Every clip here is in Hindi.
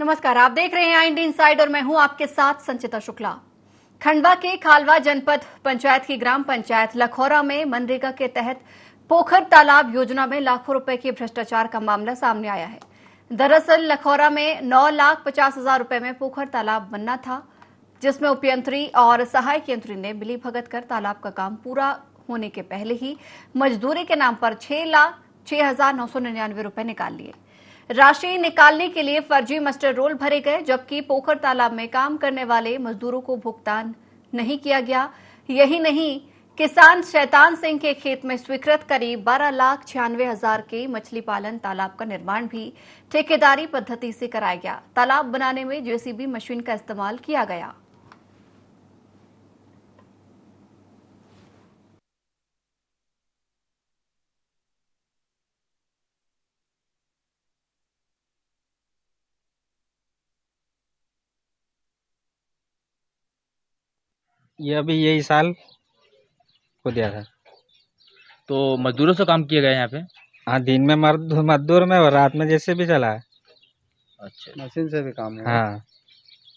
नमस्कार, आप देख रहे हैं इंडिया इनसाइड और मैं हूं आपके साथ संचिता शुक्ला। खंडवा के खालवा जनपद पंचायत की ग्राम पंचायत लखौरा में मनरेगा के तहत पोखर तालाब योजना में लाखों रुपए के भ्रष्टाचार का मामला सामने आया है। दरअसल लखौरा में 9,50,000 रुपए में पोखर तालाब बनना था, जिसमें उपयंत्री और सहायक यंत्री ने मिलीभगत कर तालाब का काम पूरा होने के पहले ही मजदूरी के नाम पर 6,06,999 रुपए निकाल लिए। राशि निकालने के लिए फर्जी मास्टर रोल भरे गए, जबकि पोखर तालाब में काम करने वाले मजदूरों को भुगतान नहीं किया गया। यही नहीं, किसान शैतान सिंह के खेत में स्वीकृत करीब 12,96,000 के मछली पालन तालाब का निर्माण भी ठेकेदारी पद्धति से कराया गया। तालाब बनाने में जेसीबी मशीन का इस्तेमाल किया गया। ये अभी यही साल को दिया था। तो मजदूरों से काम किया गया यहाँ पे? हाँ, दिन में मजदूर में और रात में जैसे भी चला है। अच्छा, मशीन से भी काम है। हाँ।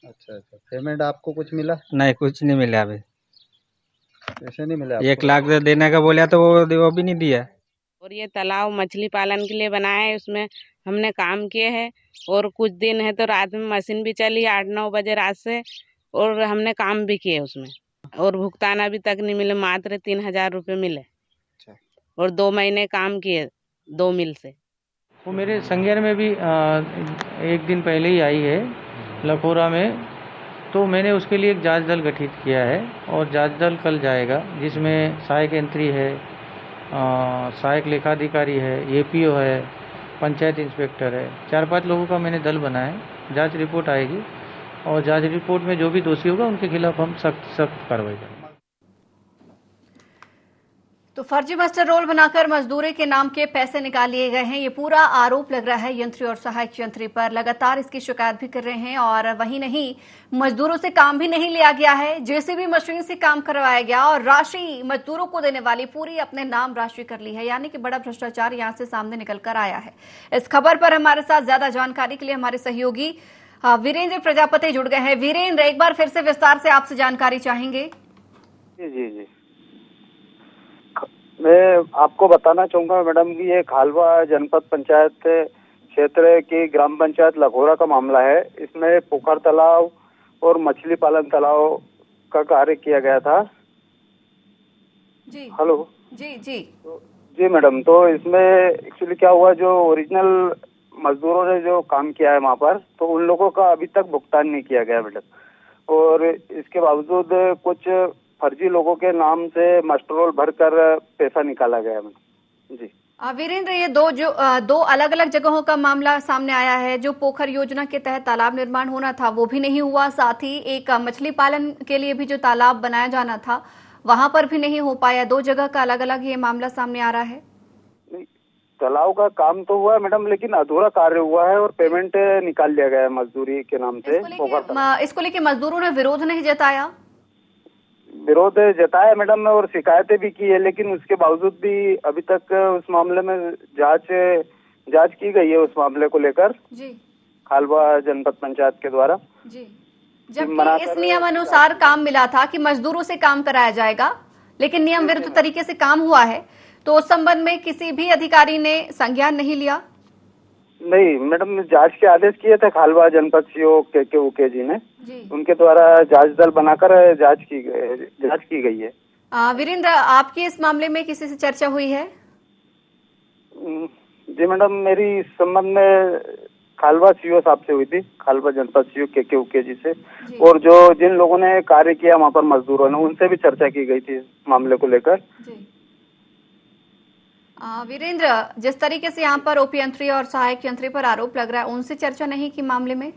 अच्छा, पेमेंट आपको कुछ मिला? नहीं, कुछ नहीं मिला अभी। पैसे नहीं मिले? 1 लाख देने का बोला तो वो भी नहीं दिया। और ये तालाब मछली पालन के लिए बनाया है, उसमें हमने काम किए हैं। और कुछ दिन है तो रात में मशीन भी चली 8-9 बजे रात से, और हमने काम भी किए उसमें। और भुगतान अभी तक नहीं मिले, मात्र 3,000 रुपये मिले। और 2 महीने काम किए 2 मिल से। वो मेरे संज्ञान में भी 1 दिन पहले ही आई है लखौरा में, तो मैंने उसके लिए एक जांच दल गठित किया है और जांच दल कल जाएगा, जिसमें सहायक यंत्री है, सहायक लेखाधिकारी है, एपीओ है, पंचायत इंस्पेक्टर है। 4-5 लोगों का मैंने दल बनाया है। जांच रिपोर्ट आएगी और जांच रिपोर्ट में जो भी दोषी होगा उनके खिलाफ हम सख्त कार्रवाई करेंगे। तो फर्जी मास्टर रोल बनाकर मजदूरी के नाम के पैसे निकाल लिए गए हैं, ये पूरा आरोप लग रहा है यंत्री और सहायक यंत्री पर। लगातार इसकी शिकायत भी कर रहे हैं और वहीं नहीं, मजदूरों से काम भी नहीं लिया गया है, जेसीबी मशीन से काम करवाया गया और राशि मजदूरों को देने वाली पूरी अपने नाम राशि कर ली है। यानी कि बड़ा भ्रष्टाचार यहां से सामने निकल कर आया है। इस खबर पर हमारे साथ ज्यादा जानकारी के लिए हमारे सहयोगी वीरेंद्र प्रजापति जुड़ गए हैं। वीरेंद्र, एक बार फिर से विस्तार से आपसे जानकारी चाहेंगे। जी, मैं आपको बताना चाहूंगा मैडम कि ये खालवा जनपद पंचायत क्षेत्र की ग्राम पंचायत लखौरा का मामला है। इसमें पोखर तालाब और मछली पालन तालाब का कार्य किया गया था। जी हेलो। जी मैडम, तो इसमें एक्चुअली क्या हुआ, जो ओरिजिनल मजदूरों ने जो काम किया है वहाँ पर, तो उन लोगों का अभी तक भुगतान नहीं किया गया मैडम। और इसके बावजूद कुछ फर्जी लोगों के नाम से मास्टर रोल भरकर पैसा निकाला गया मैडम। जी वीरेंद्र, ये दो अलग अलग जगहों का मामला सामने आया है। जो पोखर योजना के तहत तालाब निर्माण होना था वो भी नहीं हुआ, साथ ही एक मछली पालन के लिए भी जो तालाब बनाया जाना था वहां पर भी नहीं हो पाया। 2 जगह का अलग अलग ये मामला सामने आ रहा है। तालाब का काम तो हुआ है मैडम, लेकिन अधूरा कार्य हुआ है और पेमेंट निकाल लिया गया है मजदूरी के नाम से। इसको लेके मजदूरों ने विरोध नहीं जताया? विरोध जताया मैडम, और शिकायतें भी की है, लेकिन उसके बावजूद भी अभी तक उस मामले में जांच की गई है उस मामले को लेकर जी खालवा जनपद पंचायत के द्वारा। जी, जबकि इस नियम अनुसार काम मिला था कि मजदूरों से काम कराया जाएगा, लेकिन नियम विरुद्ध तरीके से काम हुआ है, तो उस संबंध में किसी भी अधिकारी ने संज्ञान नहीं लिया? नहीं मैडम, जांच के आदेश किए थे खालवा जनपद सीओ के जी ने, उनके द्वारा जांच दल बनाकर जांच की गई है। वीरेंद्र, आपकी इस मामले में किसी से चर्चा हुई है? जी मैडम, मेरी इस संबंध में खालवा सीओ साहब से हुई थी, खालवा जनपद सीओ के जी से, और जो जिन लोगों ने कार्य किया वहाँ पर मजदूरों ने, उनसे भी चर्चा की गई थी इस मामले को लेकर। वीरेंद्र, जिस तरीके से यहाँ पर उपयंत्री और सहायक यंत्री पर आरोप लग रहा है, उनसे चर्चा नहीं की मामले में?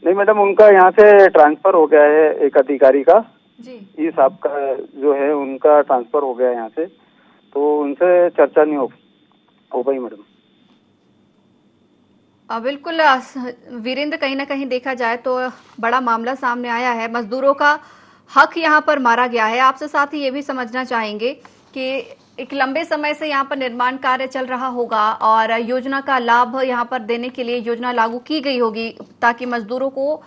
नहीं मैडम, उनका यहाँ से ट्रांसफर हो गया है, एक अधिकारी का जी, ई साहब का जो है उनका ट्रांसफर हो गया है यहाँ से, तो उनसे चर्चा नहीं हो पाई मैडम। बिल्कुल वीरेंद्र, कहीं ना कहीं देखा जाए तो बड़ा मामला सामने आया है। मजदूरों का हक यहाँ पर मारा गया है। आपसे साथ ही ये भी समझना चाहेंगे कि एक लंबे समय से यहाँ पर निर्माण कार्य चल रहा होगा और योजना का लाभ यहाँ पर देने के लिए योजना लागू की गई होगी ताकि मजदूरों को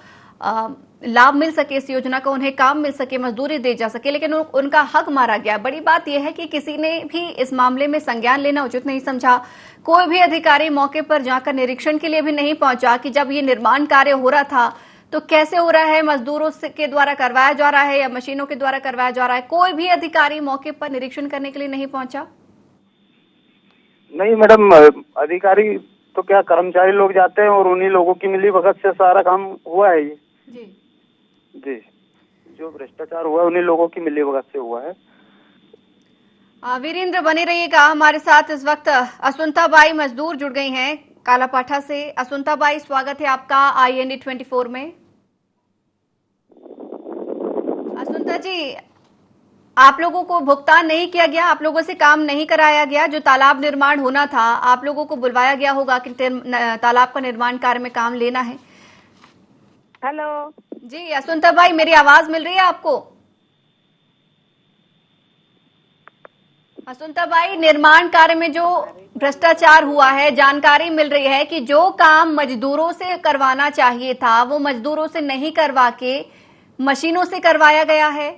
लाभ मिल सके, इस योजना का उन्हें काम मिल सके, मजदूरी दी जा सके, लेकिन उनका हक मारा गया। बड़ी बात यह है कि किसी ने भी इस मामले में संज्ञान लेना उचित नहीं समझा। कोई भी अधिकारी मौके पर जाकर निरीक्षण के लिए भी नहीं पहुंचा कि जब ये निर्माण कार्य हो रहा था तो कैसे हो रहा है, मजदूरों के द्वारा करवाया जा रहा है या मशीनों के द्वारा करवाया जा रहा है। कोई भी अधिकारी मौके पर निरीक्षण करने के लिए नहीं पहुंचा। नहीं मैडम, अधिकारी तो क्या, कर्मचारी लोग जाते हैं और उन्हीं लोगों की मिलीभगत से सारा काम हुआ है ये। जी, जो भ्रष्टाचार हुआ है उन्हीं लोगों की मिलीभगत से हुआ है। वीरेंद्र बने रहिएगा हमारे साथ। इस वक्त असुंता बाई मजदूर जुड़ गई हैं कालापाठा से। असुंता बाई, स्वागत है आपका IND 24 में। असुंता जी, आप लोगों को भुगतान नहीं किया गया, आप लोगों से काम नहीं कराया गया। जो तालाब निर्माण होना था, आप लोगों को बुलवाया गया होगा कि तालाब का निर्माण कार्य में काम लेना है। हेलो जी असुंता बाई, मेरी आवाज मिल रही है आपको? असुंता बाई, निर्माण कार्य में जो भ्रष्टाचार हुआ है, जानकारी मिल रही है कि जो काम मजदूरों से करवाना चाहिए था वो मजदूरों से नहीं करवा के मशीनों से करवाया गया है।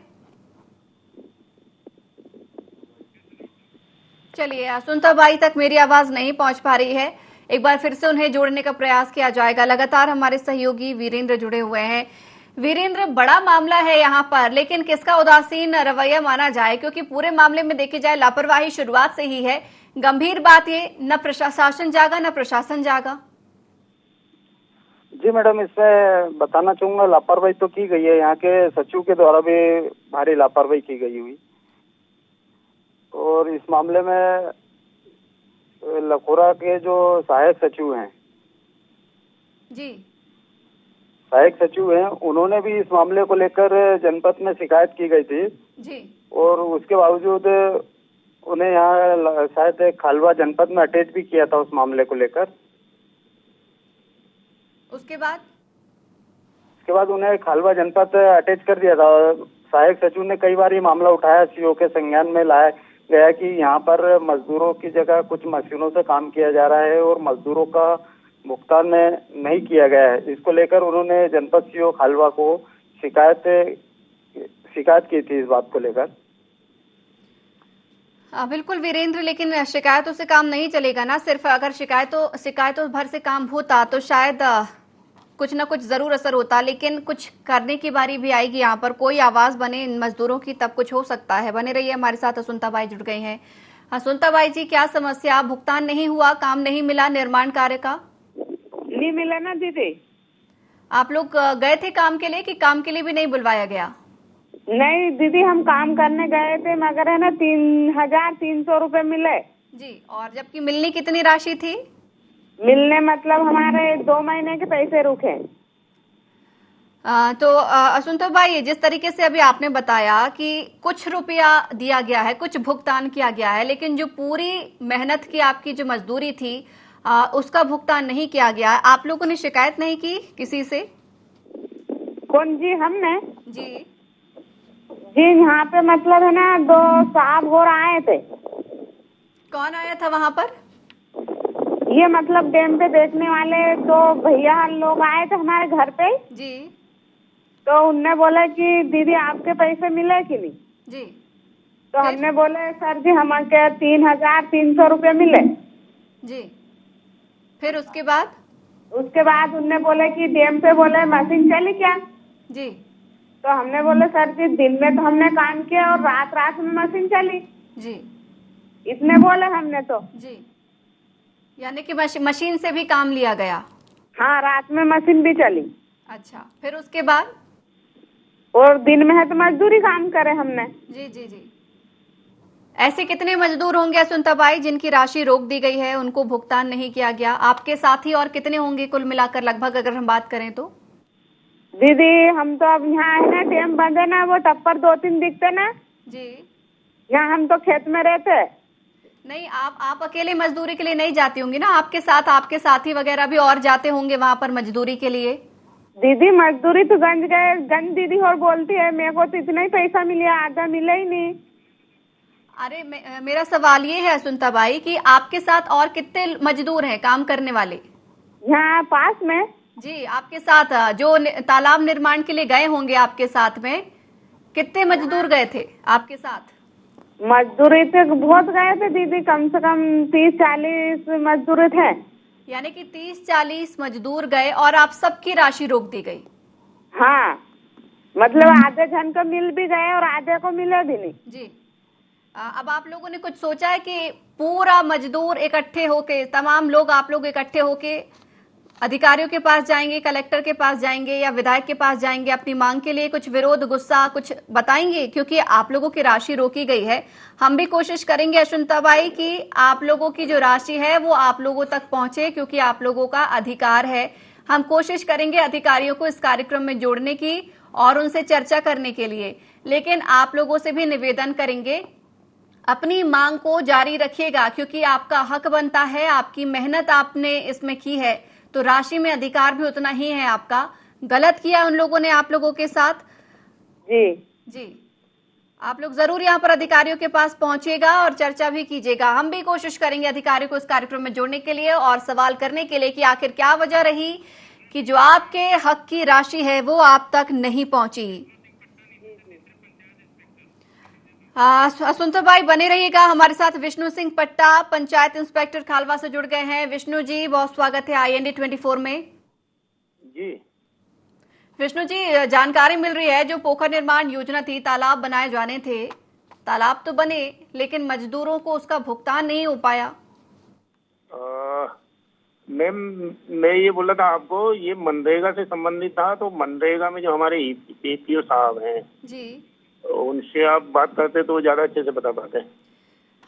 चलिए, असुंता बाई तक मेरी आवाज नहीं पहुंच पा रही है, एक बार फिर से उन्हें जोड़ने का प्रयास किया जाएगा। लगातार हमारे सहयोगी वीरेंद्र जुड़े हुए हैं। वीरेंद्र, बड़ा मामला है यहाँ पर, लेकिन किसका उदासीन रवैया माना जाए, क्योंकि पूरे मामले में देखी जाए लापरवाही शुरुआत से ही है। गंभीर बात ये, न प्रशासन जागा न प्रशासन जागा। जी मैडम, इसमें बताना चाहूंगा, लापरवाही तो की गई है, यहाँ के सचिव के द्वारा भी भारी लापरवाही की गई हुई। और इस मामले में लखोरा के जो सहायक सचिव हैं जी, सहायक सचिव हैं, उन्होंने भी इस मामले को लेकर जनपद में शिकायत की गई थी जी, और उसके बावजूद उन्हें यहाँ शायद खालवा जनपद में अटैच भी किया था उस मामले को लेकर। उसके बाद उन्हें खालवा जनपद अटैच कर दिया था। सहायक सचिव ने कई बार ये मामला उठाया, CO के संज्ञान में लाया गया कि यहाँ पर मजदूरों की जगह कुछ मशीनों से काम किया जा रहा है और मजदूरों का भुगतान नहीं किया गया है। इसको लेकर उन्होंने जनपद CO खालवा को शिकायत की थी इस बात को लेकर। बिल्कुल वीरेंद्र, लेकिन शिकायतों से काम नहीं चलेगा ना। सिर्फ अगर शिकायतों भर से काम होता तो शायद कुछ ना कुछ जरूर असर होता, लेकिन कुछ करने की बारी भी आएगी। यहाँ पर कोई आवाज बने इन मजदूरों की, तब कुछ हो सकता है। बने रहिए हमारे साथ। असुंता बाई जुड़ गई हैं। असुंता बाई जी, क्या समस्या? भुगतान नहीं हुआ, काम नहीं मिला, निर्माण कार्य का नहीं मिला ना दीदी। आप लोग गए थे काम के लिए कि काम के लिए भी नहीं बुलवाया गया? नहीं दीदी, हम काम करने गए थे, मगर है ना 3,300 रुपए मिले जी। और जबकि मिलनी कितनी राशि थी? मिलने मतलब हमारे 2 महीने के पैसे रुके। तो असुंता बाई, जिस तरीके से अभी आपने बताया कि कुछ रुपया दिया गया है, कुछ भुगतान किया गया है, लेकिन जो पूरी मेहनत की आपकी जो मजदूरी थी उसका भुगतान नहीं किया गया। आप लोगों ने शिकायत नहीं की किसी से? कौन जी? हमने जी यहाँ पे मतलब है ना 2 साहब और आए थे। कौन आया था वहां पर? ये मतलब डैम पे देखने वाले 2 भैया लोग आए थे हमारे घर पे जी। तो उनने बोला कि दीदी आपके पैसे मिले कि नहीं जी। तो हमने बोले सर जी हमारे 3,300 रुपये मिले जी। फिर उसके बाद उनने बोले कि डैम पे बोले मशीन चली क्या जी। तो हमने बोले सर जी दिन में तो हमने काम किया और रात में मशीन चली जी। इतने बोले हमने तो जी, यानी कि मशीन से भी काम लिया गया? हाँ, रात में मशीन भी चली। अच्छा, फिर उसके बाद? और दिन में है तो मजदूरी काम करे हमने। जी जी जी। ऐसे कितने मजदूर होंगे असुंता बाई जिनकी राशि रोक दी गई है, उनको भुगतान नहीं किया गया? आपके साथी और कितने होंगे कुल मिलाकर लगभग, अगर हम बात करें तो? दीदी हम तो अब यहाँ है ना डैम बंद है ना, वो टप्पर 2-3 दिखते ना जी। यहाँ हम तो खेत में रहते। नहीं, आप अकेले मजदूरी के लिए नहीं जाती होंगी ना, आपके साथ आपके साथी वगैरह भी और जाते होंगे वहां पर मजदूरी के लिए? दीदी मजदूरी तो गंज दीदी और बोलती है मेरे को तो इतना ही पैसा मिला, आधा मिला ही नहीं। अरे मेरा सवाल ये है सुनता भाई कि आपके साथ और कितने मजदूर हैं काम करने वाले? यहाँ पास में जी, आपके साथ जो तालाब निर्माण के लिए गए होंगे आपके साथ में कितने मजदूर गए थे आपके साथ? मजदूरी थे, बहुत गए थे दीदी, कम से कम 30-40 मजदूर थे। यानी कि 30-40 मजदूर गए और आप सबकी राशि रोक दी गई? हाँ, मतलब आधे जन को मिल भी गए और आधे को मिले भी नहीं। जी, अब आप लोगों ने कुछ सोचा है कि पूरा मजदूर इकट्ठे होके, तमाम लोग आप लोग इकट्ठे होके अधिकारियों के पास जाएंगे, कलेक्टर के पास जाएंगे या विधायक के पास जाएंगे, अपनी मांग के लिए कुछ विरोध, गुस्सा कुछ बताएंगे? क्योंकि आप लोगों की राशि रोकी गई है। हम भी कोशिश करेंगे अश्विंता बाई कि आप लोगों की जो राशि है वो आप लोगों तक पहुंचे, क्योंकि आप लोगों का अधिकार है। हम कोशिश करेंगे अधिकारियों को इस कार्यक्रम में जोड़ने की और उनसे चर्चा करने के लिए, लेकिन आप लोगों से भी निवेदन करेंगे अपनी मांग को जारी रखिएगा, क्योंकि आपका हक बनता है, आपकी मेहनत आपने इसमें की है, तो राशि में अधिकार भी उतना ही है आपका। गलत किया उन लोगों ने आप लोगों के साथ। जी, आप लोग जरूर यहाँ पर अधिकारियों के पास पहुंचेगा और चर्चा भी कीजिएगा। हम भी कोशिश करेंगे अधिकारियों को इस कार्यक्रम में जोड़ने के लिए और सवाल करने के लिए कि आखिर क्या वजह रही कि जो आपके हक की राशि है वो आप तक नहीं पहुंची। सुनता भाई बने रहिएगा हमारे साथ। विष्णु सिंह पट्टा पंचायत इंस्पेक्टर खालवा से जुड़ गए हैं। विष्णु जी, बहुत स्वागत है IND 24 में। जी विष्णु जी, जानकारी मिल रही है जो पोखर निर्माण योजना थी, तालाब बनाए जाने थे, तालाब तो बने लेकिन मजदूरों को उसका भुगतान नहीं हो पाया। मैम, मैं ये बोला था आपको, ये मनरेगा से संबंधित था, तो मनरेगा में जो हमारे APO साहब हैं जी, उनसे आप बात करते तो ज्यादा अच्छे से बता पाते।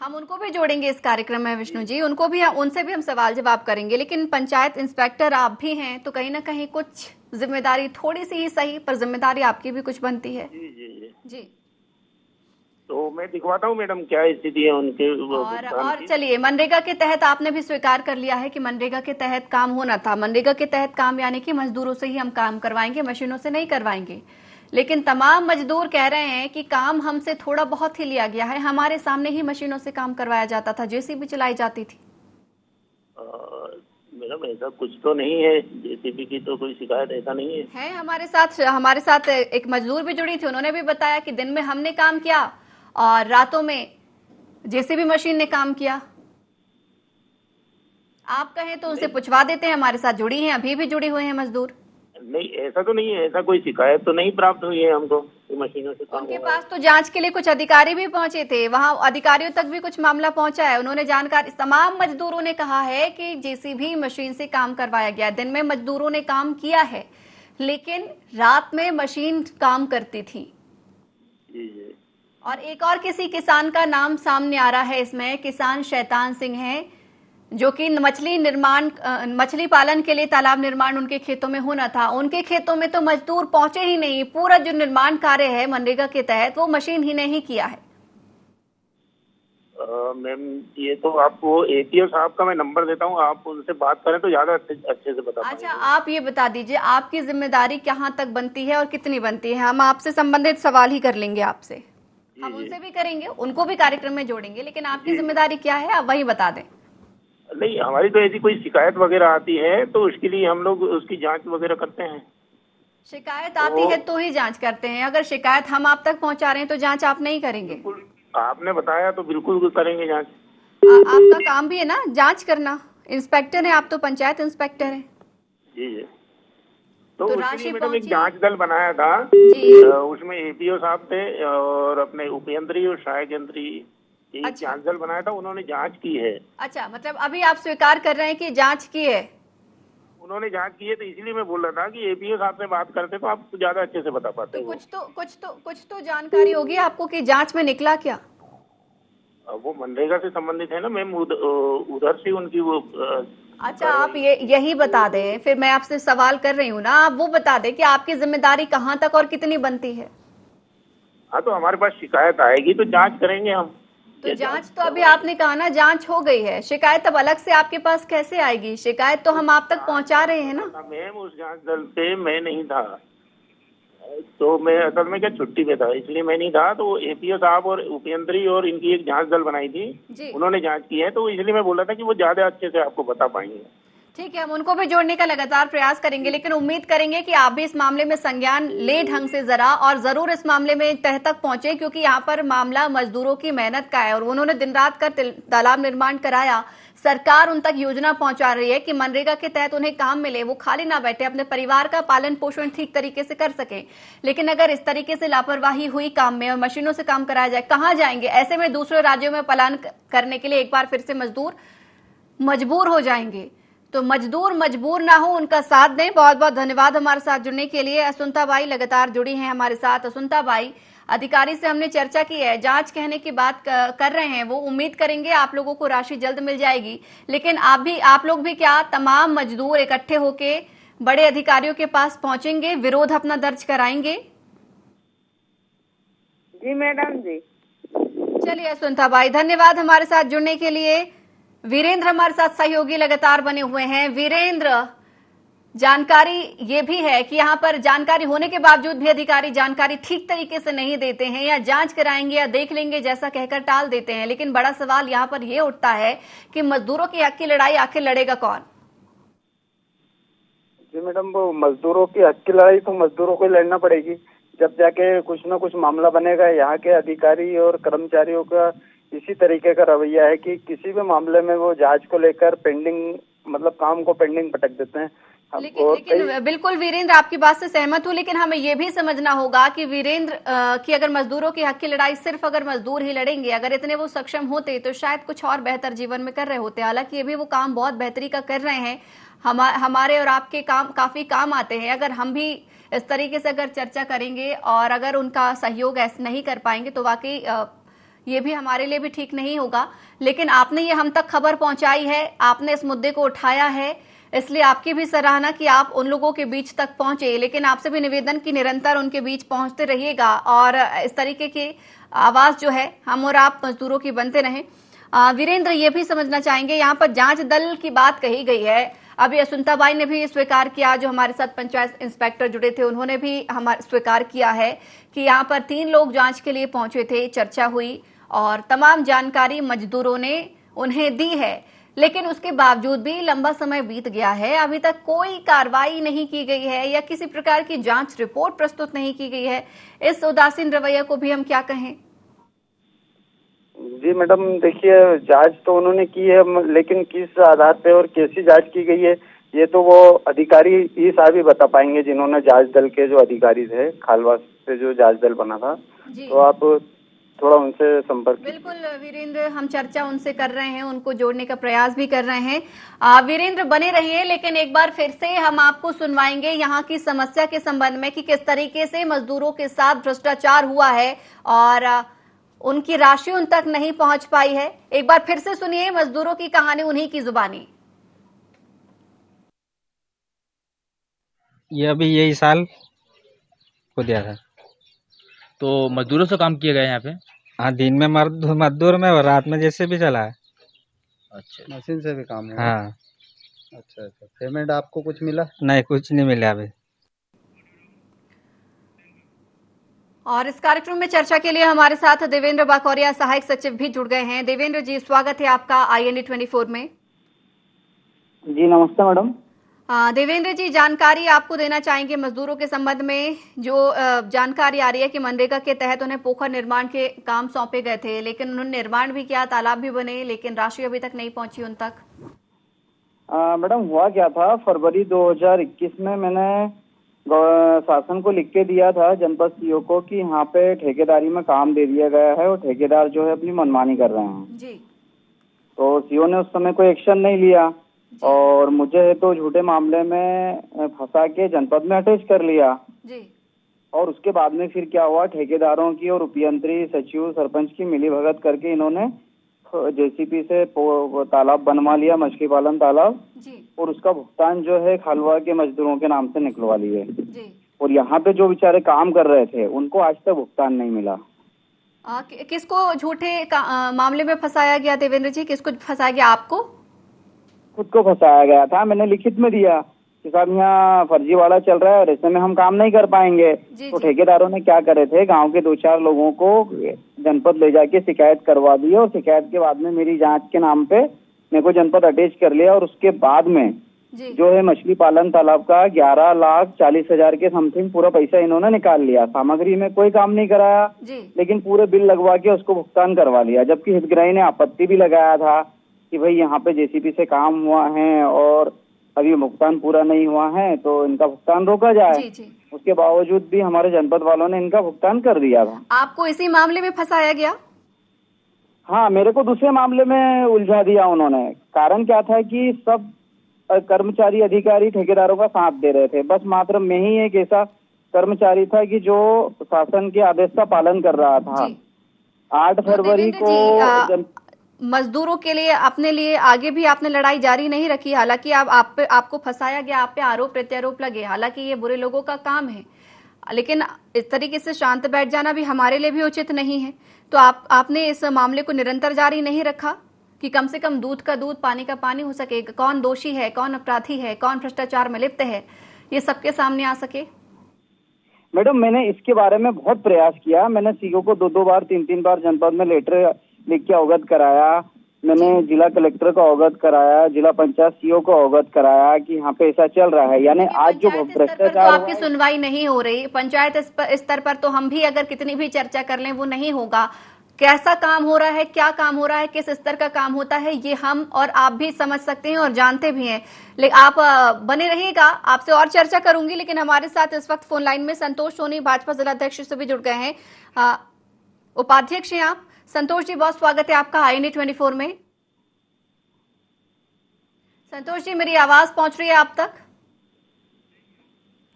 हम उनको भी जोड़ेंगे इस कार्यक्रम में विष्णु जी, उनसे भी हम सवाल जवाब करेंगे। लेकिन पंचायत इंस्पेक्टर आप भी हैं तो कहीं ना कहीं कुछ जिम्मेदारी, थोड़ी सी ही सही पर जिम्मेदारी आपकी भी कुछ बनती है। जी जी जी जी, तो मैं दिखवाता हूँ मैडम क्या स्थिति है उनके और चलिए, मनरेगा के तहत आपने भी स्वीकार कर लिया है कि मनरेगा के तहत काम होना था। मनरेगा के तहत काम यानी कि मजदूरों से ही हम काम करवाएंगे, मशीनों से नहीं करवाएंगे। लेकिन तमाम मजदूर कह रहे हैं कि काम हमसे थोड़ा बहुत ही लिया गया है, हमारे सामने ही मशीनों से काम करवाया जाता था, JCB चलाई जाती थी। मैडम ऐसा कुछ तो नहीं है, JCB की तो कोई शिकायत ऐसा नहीं है। हमारे साथ एक मजदूर भी जुड़ी थी, उन्होंने भी बताया कि दिन में हमने काम किया और रातों में JCB मशीन ने काम किया। आप कहें तो उनसे पूछवा देते हैं, हमारे साथ जुड़ी हैं, अभी भी जुड़े हुए हैं मजदूर। नहीं, ऐसा तो नहीं है, ऐसा कोई शिकायत तो नहीं प्राप्त हुई है हमको मशीनों से काम। उनके पास तो जांच के लिए कुछ अधिकारी भी पहुंचे थे, वहां अधिकारियों तक भी कुछ मामला पहुंचा है। उन्होंने जानकारी, तमाम मजदूरों ने कहा है कि JCB मशीन से काम करवाया गया। दिन में मजदूरों ने काम किया है लेकिन रात में मशीन काम करती थी। जी। और एक और किसी किसान का नाम सामने आ रहा है इसमें, किसान शैतान सिंह है, जो कि मछली पालन के लिए तालाब निर्माण उनके खेतों में होना था। उनके खेतों में तो मजदूर पहुंचे ही नहीं। पूरा जो निर्माण कार्य है मनरेगा के तहत वो मशीन ही नहीं किया है। मैम, ये तो आपको APO साहब का मैं नंबर देता हूँ, आप उनसे बात करें तो ज्यादा अच्छे से बता पाएंगे। अच्छा, आप ये बता दीजिए आपकी जिम्मेदारी कहाँ तक बनती है और कितनी बनती है? हम आपसे संबंधित सवाल ही कर लेंगे आपसे, हम उनसे भी करेंगे, उनको भी कार्यक्रम में जोड़ेंगे, लेकिन आपकी जिम्मेदारी क्या है आप वही बता दें। नहीं, हमारी तो ऐसी कोई शिकायत वगैरह आती है तो उसके लिए हम लोग उसकी जांच वगैरह करते हैं। शिकायत आती है तो ही जांच करते हैं। अगर शिकायत हम आप तक पहुंचा रहे हैं तो जांच आप नहीं करेंगे? आपने बताया तो बिल्कुल करेंगे जांच। आपका काम भी है ना जांच करना, इंस्पेक्टर है आप, तो पंचायत इंस्पेक्टर है। जी। तो राशि उसके लिए मैडम एक पहुंची? जांच दल बनाया था जी। उसमें APO साहब थे और अपने उपयंत्री और सहायक यंत्री, एक अच्छा। जांच दल बनाया था, उन्होंने जांच की है। अच्छा, मतलब अभी आप स्वीकार कर रहे हैं कि जांच की है? उन्होंने जांच की है, तो इसीलिए मैं बोल रहा था कि APO साहब से बात करते तो आप ज्यादा अच्छे से बता पाते। तो कुछ तो जानकारी होगी आपको कि जांच में निकला क्या? वो मनरेगा से संबंधित है ना मैम, उधर से उनकी वो अच्छा, आप यही बता दें, फिर मैं आपसे सवाल कर रही हूँ ना, आप वो बता दें कि आपकी जिम्मेदारी कहाँ तक और कितनी बनती है। हाँ, तो हमारे पास शिकायत आएगी तो जांच करेंगे हम। तो जांच तो अभी आपने कहा ना जांच हो गई है, शिकायत अब अलग से आपके पास कैसे आएगी? शिकायत तो हम आप तक पहुंचा रहे हैं ना। मैम, उस जांच दल पे मैं नहीं था, तो मैं असल में क्या छुट्टी पे था, इसलिए मैं नहीं था। तो एपीओ साहब और उपयंत्री और इनकी एक जांच दल बनाई थी, जी उन्होंने जांच की है, तो इसलिए मैं बोल रहा था कि वो ज्यादा अच्छे से आपको बता पाएंगे। ठीक है, हम उनको भी जोड़ने का लगातार प्रयास करेंगे, लेकिन उम्मीद करेंगे कि आप भी इस मामले में संज्ञान ले ढंग से जरा, और जरूर इस मामले में तह तक पहुंचे, क्योंकि यहाँ पर मामला मजदूरों की मेहनत का है और उन्होंने दिन रात कर तालाब निर्माण कराया। सरकार उन तक योजना पहुंचा रही है कि मनरेगा के तहत उन्हें काम मिले, वो खाली ना बैठे, अपने परिवार का पालन पोषण ठीक तरीके से कर सके। लेकिन अगर इस तरीके से लापरवाही हुई काम में और मशीनों से काम कराया जाए, कहाँ जाएंगे? ऐसे में दूसरे राज्यों में पलायन करने के लिए एक बार फिर से मजदूर मजबूर हो जाएंगे। तो मजदूर मजबूर ना हो, उनका साथ दें। बहुत बहुत धन्यवाद हमारे साथ जुड़ने के लिए। असुंता बाई लगातार जुड़ी हैं हमारे साथ। असुंता बाई, अधिकारी से हमने चर्चा की है, जांच कहने की बात कर रहे हैं वो, उम्मीद करेंगे आप लोगों को राशि जल्द मिल जाएगी। लेकिन आप लोग भी क्या तमाम मजदूर इकट्ठे होके बड़े अधिकारियों के पास पहुंचेंगे, विरोध अपना दर्ज कराएंगे? जी मैडम जी। चलिए असुंता बाई, धन्यवाद हमारे साथ जुड़ने के लिए। वीरेंद्र हमारे साथ सहयोगी लगातार बने हुए हैं। वीरेंद्र, जानकारी ये भी है कि यहाँ पर जानकारी होने के बावजूद भी अधिकारी जानकारी ठीक तरीके से नहीं देते हैं, या जांच कराएंगे या देख लेंगे जैसा कहकर टाल देते हैं। लेकिन बड़ा सवाल यहाँ पर ये उठता है कि मजदूरों की हक की लड़ाई आखिर लड़ेगा कौन? जी मैडम, वो मजदूरों की हक की लड़ाई तो मजदूरों को ही लड़ना पड़ेगी, जब जाके कुछ ना कुछ मामला बनेगा। यहाँ के अधिकारी और कर्मचारियों का इसी तरीके का रवैया है कि किसी भी मामले में वो जांच को लेकर पेंडिंग, मतलब काम को पेंडिंग पटक देते हैं। लेकिन बिल्कुल वीरेंद्र, आपकी बात से सहमत हूं, लेकिन हमें यह भी समझना होगा कि वीरेंद्र कि अगर मजदूरों की हक की लड़ाई सिर्फ अगर मजदूर ही लड़ेंगे, अगर इतने वो सक्षम होते तो शायद कुछ और बेहतर जीवन में कर रहे होते। हालांकि ये भी वो काम बहुत बेहतरी का कर रहे हैं, हमारे और आपके काम काफी काम आते हैं। अगर हम भी इस तरीके से अगर चर्चा करेंगे और अगर उनका सहयोग ऐसे नहीं कर पाएंगे तो वाकई ये भी हमारे लिए भी ठीक नहीं होगा। लेकिन आपने ये हम तक खबर पहुंचाई है, आपने इस मुद्दे को उठाया है, इसलिए आपकी भी सराहना कि आप उन लोगों के बीच तक पहुंचे। लेकिन आपसे भी निवेदन कि निरंतर उनके बीच पहुंचते रहिएगा और इस तरीके की आवाज जो है हम और आप मजदूरों की बनते रहें। वीरेंद्र, ये भी समझना चाहेंगे, यहाँ पर जांच दल की बात कही गई है, अभी असुंता बाई ने भी स्वीकार किया, जो हमारे साथ पंचायत इंस्पेक्टर जुड़े थे उन्होंने भी हमारे स्वीकार किया है कि यहाँ पर 3 लोग जांच के लिए पहुंचे थे, चर्चा हुई और तमाम जानकारी मजदूरों ने उन्हें दी है। लेकिन उसके बावजूद भी लंबा समय बीत गया है, अभी तक कोई कार्रवाई नहीं की गई है या किसी प्रकार की जांच रिपोर्ट प्रस्तुत नहीं की गई है। इस उदासीन रवैया को भी हम क्या कहें? जी मैडम, देखिए जांच तो उन्होंने की है, लेकिन किस आधार पे और कैसी जांच की गई है ये तो वो अधिकारी ही साहब ही बता पाएंगे, जिन्होंने जांच दल के जो अधिकारी थे, खालवा से जो जांच दल बना था। तो आप थोड़ा उनसे संपर्क। बिल्कुल वीरेंद्र, हम चर्चा उनसे कर रहे हैं, उनको जोड़ने का प्रयास भी कर रहे हैं। वीरेंद्र बने रहिए, लेकिन एक बार फिर से हम आपको सुनवाएंगे यहाँ की समस्या के संबंध में कि किस तरीके से मजदूरों के साथ भ्रष्टाचार हुआ है और उनकी राशि उन तक नहीं पहुंच पाई है। एक बार फिर से सुनिए मजदूरों की कहानी उन्हीं की जुबानी। ये अभी यही साल को दिया था। तो मजदूरों से काम किया गया यहाँ पे? हाँ, दिन में मजदूर में और रात में जैसे भी चला है। अच्छा, मशीन से भी काम है? हाँ। अच्छा, पेमेंट आपको कुछ मिला? नहीं, कुछ नहीं मिला अभी। और इस कार्यक्रम में चर्चा के लिए हमारे साथ देवेंद्र बाकोरिया, सहायक सचिव भी जुड़ गए हैं। देवेंद्र जी, स्वागत है आपका INA 24 में। जी नमस्ते मैडम। देवेंद्र जी, जानकारी आपको देना चाहेंगे मजदूरों के संबंध में, जो जानकारी आ रही है कि मनरेगा के तहत उन्हें पोखर निर्माण के काम सौंपे गए थे, लेकिन उन्होंने निर्माण भी किया, तालाब भी बने, लेकिन राशि अभी तक नहीं पहुंची उन तक। मैडम, हुआ क्या था, फरवरी 2021 में मैंने शासन को लिख के दिया था जनपद सीओ को कि यहाँ पे ठेकेदारी में काम दे दिया गया है और ठेकेदार जो है अपनी मनमानी कर रहे हैं जी। तो सीओ ने उस समय कोई एक्शन नहीं लिया और मुझे तो झूठे मामले में फंसा के जनपद में अटैच कर लिया जी। और उसके बाद में फिर क्या हुआ, ठेकेदारों की और उपयंत्री, सचिव, सरपंच की मिली भगत करके इन्होंने JCP से तालाब बनवा लिया, मछली पालन तालाब जी। और उसका भुगतान जो है खालवा के मजदूरों के नाम से निकलवा लिए जी। और यहाँ पे जो बेचारे काम कर रहे थे उनको आज तक भुगतान नहीं मिला। किसको झूठे मामले में फंसाया गया देवेंद्र जी? किसको फंसाया गया? आपको खुद को फंसाया गया था, मैंने लिखित में दिया कि साहब यहाँ फर्जीवाड़ा चल रहा है और ऐसे में हम काम नहीं कर पाएंगे। तो ठेकेदारों ने क्या करे थे, गांव के 2-4 लोगों को जनपद ले जाके शिकायत करवा दी और शिकायत के बाद में मेरी जांच के नाम पे मेरे को जनपद अटैच कर लिया और उसके बाद में जो है मछली पालन तालाब का 11,40,000 के समथिंग पूरा पैसा इन्होंने निकाल लिया। सामग्री में कोई काम नहीं कराया, लेकिन पूरे बिल लगवा के उसको भुगतान करवा लिया। जबकि हितग्राही ने आपत्ति भी लगाया था कि भाई यहाँ पे जेसीबी से काम हुआ है और अभी भुगतान पूरा नहीं हुआ है तो इनका भुगतान रोका जाए। उसके बावजूद भी हमारे जनपद वालों ने इनका भुगतान कर दिया था। आपको इसी मामले में फंसाया गया? हाँ, मेरे को दूसरे मामले में उलझा दिया उन्होंने। कारण क्या था कि सब कर्मचारी अधिकारी ठेकेदारों का साथ दे रहे थे, बस मात्र मैं ही एक ऐसा कर्मचारी था कि जो शासन के आदेश का पालन कर रहा था। 8 फरवरी को मजदूरों के लिए अपने लिए आगे भी आपने लड़ाई जारी नहीं रखी, हालांकि आपको फंसाया गया, आप पे आरोप प्रत्यारोप लगे। हालांकि ये बुरे लोगों का काम है, लेकिन इस तरीके से शांत बैठ जाना भी हमारे लिए भी उचित नहीं है। तो आपने इस मामले को निरंतर जारी नहीं रखा कि कम से कम दूध का दूध पानी का पानी हो सके, कौन दोषी है, कौन अपराधी है, कौन भ्रष्टाचार में लिप्त है, ये सबके सामने आ सके? मैडम, मैंने इसके बारे में बहुत प्रयास किया। मैंने सीओ को 2-2 बार 3-3 बार जनपद में लेटर लिख के अवगत कराया। मैंने जिला कलेक्टर को अवगत कराया, जिला पंचायत सीओ को अवगत कराया कि यहाँ पे ऐसा चल रहा है। यानी आज जो भ्रष्टाचार, तो आपकी सुनवाई नहीं हो रही। पंचायत स्तर पर तो हम भी अगर कितनी भी चर्चा कर लें वो नहीं होगा। कैसा काम हो रहा है, क्या काम हो रहा है, किस स्तर का काम होता है, ये हम और आप भी समझ सकते हैं और जानते भी हैं। लेकिन आप बने रहिएगा, आपसे और चर्चा करूंगी। लेकिन हमारे साथ इस वक्त फोन लाइन में संतोष सोनी, भाजपा जिला अध्यक्ष से भी जुड़ गए हैं। उपाध्यक्ष हैं आप। संतोष जी, बहुत स्वागत है आपका INA 24 में। संतोष जी, मेरी आवाज पहुंच रही है आप तक?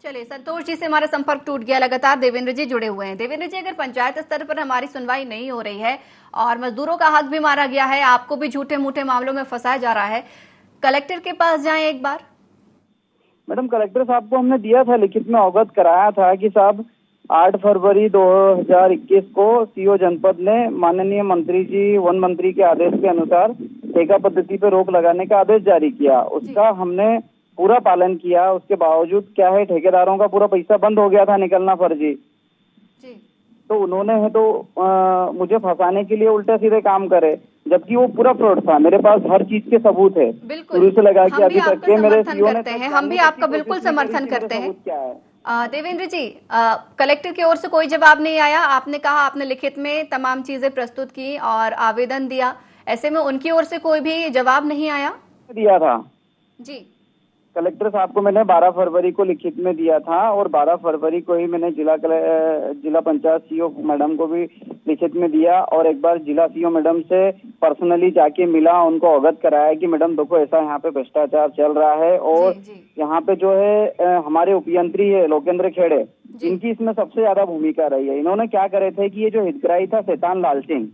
चलिए, संतोष जी से हमारा संपर्क टूट गया। लगातार देवेंद्र जी जुड़े हुए हैं। देवेंद्र जी, अगर पंचायत स्तर पर हमारी सुनवाई नहीं हो रही है और मजदूरों का हक भी मारा गया है, आपको भी झूठे मूठे मामलों में फंसाया जा रहा है, कलेक्टर के पास जाएं एक बार। मैडम, कलेक्टर साहब को हमने दिया था, लिखित में अवगत कराया था कि साहब 8 फरवरी 2021 को सीओ जनपद ने माननीय मंत्री जी, वन मंत्री के आदेश के अनुसार ठेका पद्धति पर रोक लगाने का आदेश जारी किया। उसका हमने पूरा पालन किया। उसके बावजूद क्या है, ठेकेदारों का पूरा पैसा बंद हो गया था निकलना फर्जी। तो उन्होंने है तो मुझे फंसाने के लिए उल्टा सीधे काम करे, जबकि वो पूरा फ्रॉड था। मेरे पास हर चीज के सबूत है, शुरू से लगा के अभी तक के। मेरे सीओ ने, हम भी आपका बिल्कुल समर्थन करते हैं। क्या है देवेंद्र जी, कलेक्टर की ओर से कोई जवाब नहीं आया। आपने कहा आपने लिखित में तमाम चीजें प्रस्तुत की और आवेदन दिया, ऐसे में उनकी ओर से कोई भी जवाब नहीं आया? दिया था जी, कलेक्टर साहब को मैंने 12 फरवरी को लिखित में दिया था और 12 फरवरी को ही मैंने जिला पंचायत सीओ मैडम को भी लिखित में दिया और एक बार जिला सीओ मैडम से पर्सनली जाके मिला, उनको अवगत कराया कि मैडम देखो ऐसा यहाँ पे भ्रष्टाचार चल रहा है। और यहाँ पे जो है हमारे उपयंत्री है लोकेंद्र खेड़े, इनकी इसमें सबसे ज्यादा भूमिका रही है। इन्होंने क्या करे थे कि ये जो हितग्राही था शैतान लाल सिंह,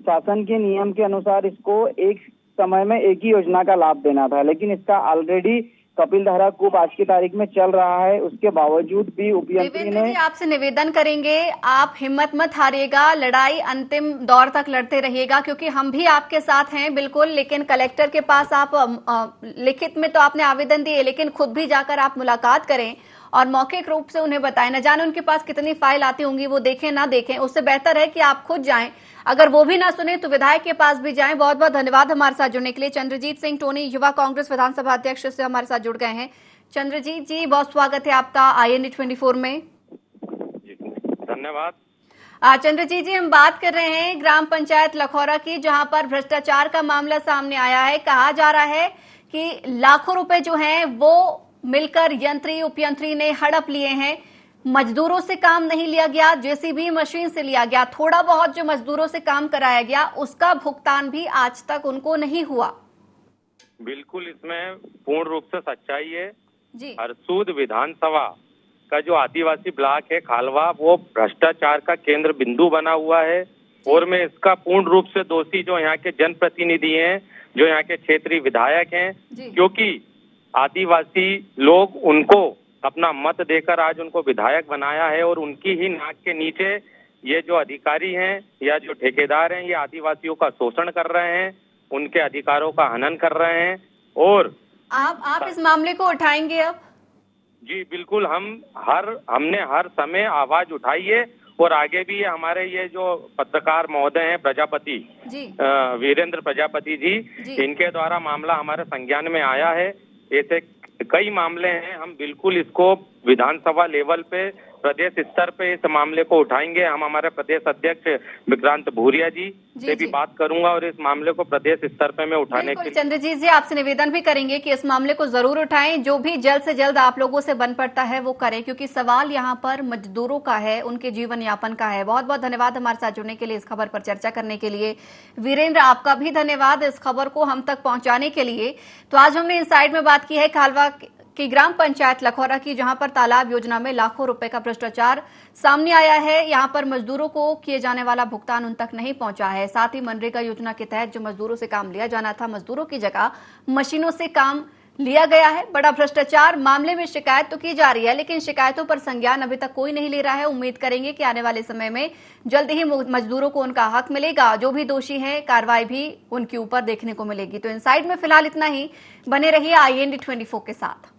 शासन के नियम के अनुसार इसको एक समय में एक ही योजना का लाभ देना था, लेकिन इसका ऑलरेडी कपिल धारा कूप आज की तारीख में चल रहा है। उसके बावजूद भी उपयंत्री ने, आपसे निवेदन करेंगे आप हिम्मत मत हारिएगा, लड़ाई अंतिम दौर तक लड़ते रहिएगा, क्योंकि हम भी आपके साथ हैं बिल्कुल। लेकिन कलेक्टर के पास आप लिखित में तो आपने आवेदन दिए, लेकिन खुद भी जाकर आप मुलाकात करें और मौखिक रूप से उन्हें बताएं। न जाने उनके पास कितनी फाइल आती होंगी, वो देखें ना देखें, उससे बेहतर है कि आप खुद जाएं। अगर वो भी ना सुने तो विधायक के पास भी जाएं। बहुत बहुत धन्यवाद हमारे साथ जुड़ने के लिए। चंद्रजीत सिंह टोनी, युवा कांग्रेस विधानसभा अध्यक्ष से हमारे साथ जुड़ गए हैं। चंद्रजीत जी, बहुत स्वागत है आपका INA 24 में। धन्यवाद। चंद्रजीत जी, हम बात कर रहे हैं ग्राम पंचायत लखौरा की, जहां पर भ्रष्टाचार का मामला सामने आया है। कहा जा रहा है कि लाखों रुपए जो हैं वो मिलकर यंत्री उपयंत्री ने हड़प लिए हैं। मजदूरों से काम नहीं लिया गया, जेसीबी मशीन से लिया गया। थोड़ा बहुत जो मजदूरों से काम कराया गया उसका भुगतान भी आज तक उनको नहीं हुआ। बिल्कुल, इसमें पूर्ण रूप से सच्चाई है जी। हरसूद विधानसभा का जो आदिवासी ब्लॉक है खालवा, वो भ्रष्टाचार का केंद्र बिंदु बना हुआ है और मैं इसका पूर्ण रूप से दोषी जो यहाँ के जनप्रतिनिधि हैं, जो यहाँ के क्षेत्रीय विधायक हैं, क्योंकि आदिवासी लोग उनको अपना मत देकर आज उनको विधायक बनाया है और उनकी ही नाक के नीचे ये जो अधिकारी हैं या जो ठेकेदार हैं, ये आदिवासियों का शोषण कर रहे हैं, उनके अधिकारों का हनन कर रहे हैं। और आप इस मामले को उठाएंगे अब? जी बिल्कुल, हमने हर समय आवाज उठाई है और आगे भी हमारे ये जो पत्रकार महोदय हैं प्रजापति जी वीरेंद्र प्रजापति जी, इनके द्वारा मामला हमारे संज्ञान में आया है। ऐसे कई मामले हैं, हम बिल्कुल इसको विधानसभा लेवल पे प्रदेश स्तर पे इस मामले को उठाएंगे। हम हमारे प्रदेश अध्यक्ष विक्रांत भूरिया जी से भी बात करूंगा और इस मामले को प्रदेश स्तर पे मैं उठाने के लिए चंद्रजीत जी आपसे निवेदन भी करेंगे कि इस मामले को जरूर उठाएं, जो भी जल्द से जल्द आप लोगों से बन पड़ता है वो करें, क्योंकि सवाल यहाँ पर मजदूरों का है, उनके जीवन यापन का है। बहुत बहुत धन्यवाद हमारे साथ जुड़ने के लिए, इस खबर पर चर्चा करने के लिए। वीरेंद्र, आपका भी धन्यवाद इस खबर को हम तक पहुंचाने के लिए। तो आज हमने इनसाइड में बात की है खालवा की ग्राम पंचायत लखौरा की, जहां पर तालाब योजना में लाखों रुपए का भ्रष्टाचार सामने आया है। यहां पर मजदूरों को किए जाने वाला भुगतान उन तक नहीं पहुंचा है। साथ ही मनरेगा योजना के तहत जो मजदूरों से काम लिया जाना था, मजदूरों की जगह मशीनों से काम लिया गया है। बड़ा भ्रष्टाचार मामले में शिकायत तो की जा रही है, लेकिन शिकायतों पर संज्ञान अभी तक कोई नहीं ले रहा है। उम्मीद करेंगे कि आने वाले समय में जल्द ही मजदूरों को उनका हक मिलेगा। जो भी दोषी हैं, कार्रवाई भी उनके ऊपर देखने को मिलेगी। तो इनसाइड में फिलहाल इतना ही। बने रहिए IND 24 के साथ।